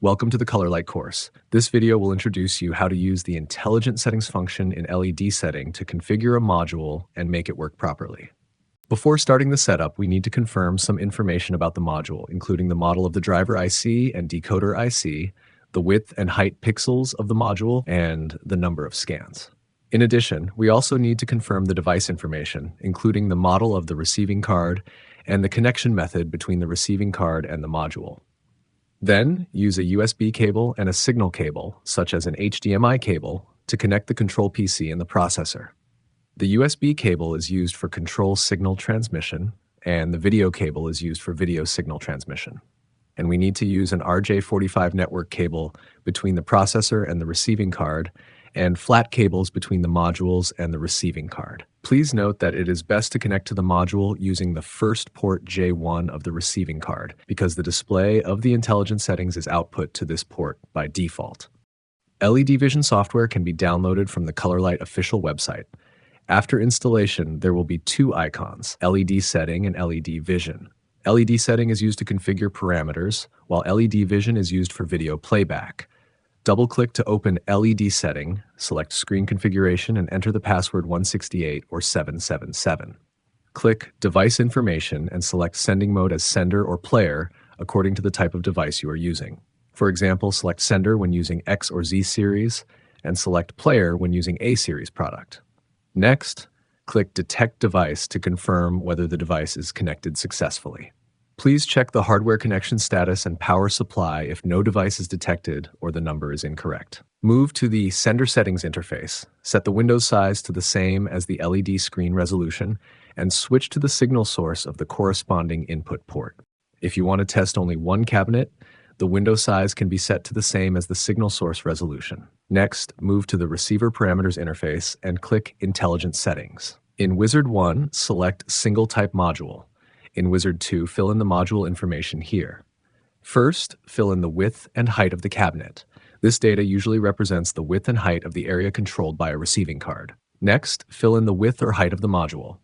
Welcome to the Colorlight course. This video will introduce you how to use the intelligent settings function in LED setting to configure a module and make it work properly. Before starting the setup, we need to confirm some information about the module, including the model of the driver IC and decoder IC, the width and height pixels of the module, and the number of scans. In addition, we also need to confirm the device information, including the model of the receiving card and the connection method between the receiving card and the module. Then, use a USB cable and a signal cable, such as an HDMI cable, to connect the control PC and the processor. The USB cable is used for control signal transmission, and the video cable is used for video signal transmission. And we need to use an RJ45 network cable between the processor and the receiving card, and flat cables between the modules and the receiving card. Please note that it is best to connect to the module using the first port J1 of the receiving card, because the display of the intelligent settings is output to this port by default. LED Vision software can be downloaded from the Colorlight official website. After installation, there will be two icons, LED Setting and LED Vision. LED Setting is used to configure parameters, while LED Vision is used for video playback. Double-click to open LED Setting, select Screen Configuration, and enter the password 168 or 777. Click Device Information and select Sending Mode as Sender or Player according to the type of device you are using. For example, select Sender when using X or Z series, and select Player when using A series product. Next, click Detect Device to confirm whether the device is connected successfully. Please check the hardware connection status and power supply if no device is detected or the number is incorrect. Move to the Sender Settings interface, set the window size to the same as the LED screen resolution, and switch to the signal source of the corresponding input port. If you want to test only one cabinet, the window size can be set to the same as the signal source resolution. Next, move to the Receiver Parameters interface and click Intelligent Settings. In Wizard 1, select Single Type Module. In Wizard 2, fill in the module information here. First, fill in the width and height of the cabinet. This data usually represents the width and height of the area controlled by a receiving card. Next, fill in the width or height of the module.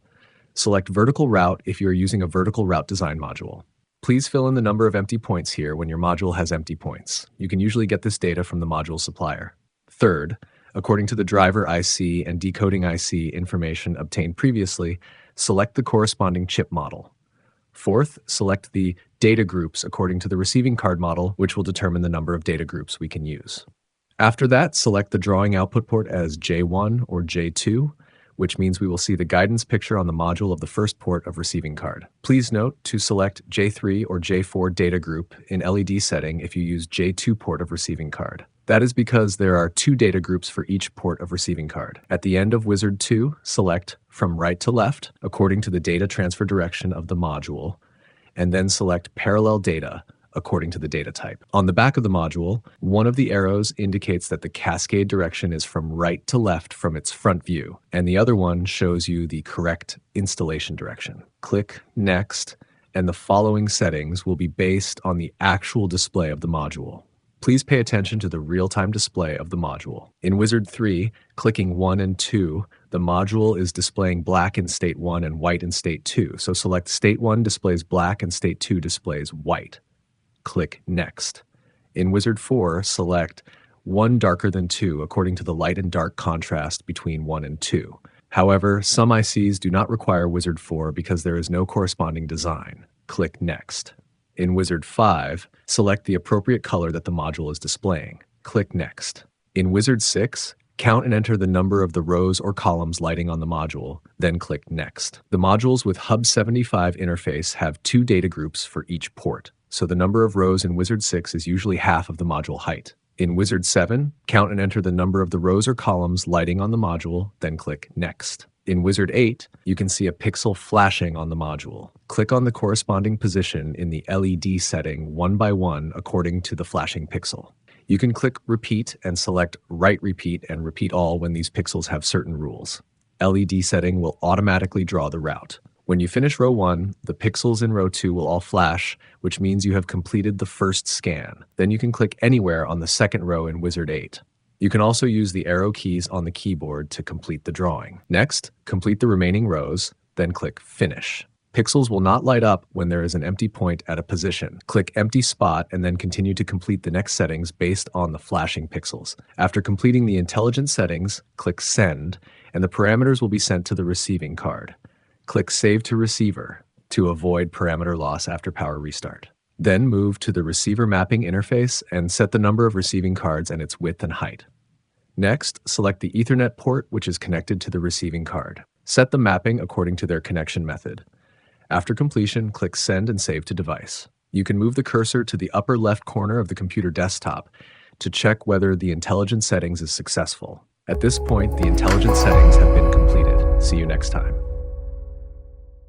Select Vertical Route if you are using a vertical route design module. Please fill in the number of empty points here when your module has empty points. You can usually get this data from the module supplier. Third, according to the driver IC and decoding IC information obtained previously, select the corresponding chip model. Fourth, select the data groups according to the receiving card model, which will determine the number of data groups we can use. After that, select the drawing output port as J1 or J2, which means we will see the guidance picture on the module of the first port of receiving card. Please note to select J3 or J4 data group in LED setting if you use J2 port of receiving card. That is because there are two data groups for each port of receiving card. At the end of Wizard 2, select from right to left according to the data transfer direction of the module, and then select parallel data according to the data type. On the back of the module, one of the arrows indicates that the cascade direction is from right to left from its front view, and the other one shows you the correct installation direction. Click Next, and the following settings will be based on the actual display of the module. Please pay attention to the real-time display of the module. In Wizard 3, clicking 1 and 2, the module is displaying black in State 1 and white in State 2, so select State 1 displays black and State 2 displays white. Click Next. In Wizard 4, select 1 darker than 2 according to the light and dark contrast between 1 and 2. However, some ICs do not require Wizard 4 because there is no corresponding design. Click Next. In Wizard 5, select the appropriate color that the module is displaying. Click Next. In Wizard 6, count and enter the number of the rows or columns lighting on the module, then click Next. The modules with Hub 75 interface have two data groups for each port, so the number of rows in Wizard 6 is usually half of the module height. In Wizard 7, count and enter the number of the rows or columns lighting on the module, then click Next. In Wizard 8, you can see a pixel flashing on the module. Click on the corresponding position in the LED setting one by one according to the flashing pixel. You can click Repeat and select Write Repeat and Repeat All when these pixels have certain rules. LED setting will automatically draw the route. When you finish row 1, the pixels in row 2 will all flash, which means you have completed the first scan. Then you can click anywhere on the second row in Wizard 8. You can also use the arrow keys on the keyboard to complete the drawing. Next, complete the remaining rows, then click Finish. Pixels will not light up when there is an empty point at a position. Click Empty Spot and then continue to complete the next settings based on the flashing pixels. After completing the intelligent settings, click Send, and the parameters will be sent to the receiving card. Click Save to Receiver to avoid parameter loss after power restart. Then move to the receiver mapping interface and set the number of receiving cards and its width and height. Next, select the Ethernet port which is connected to the receiving card. Set the mapping according to their connection method. After completion, click Send and Save to Device. You can move the cursor to the upper left corner of the computer desktop to check whether the intelligent settings is successful. At this point, the intelligent settings have been completed. See you next time.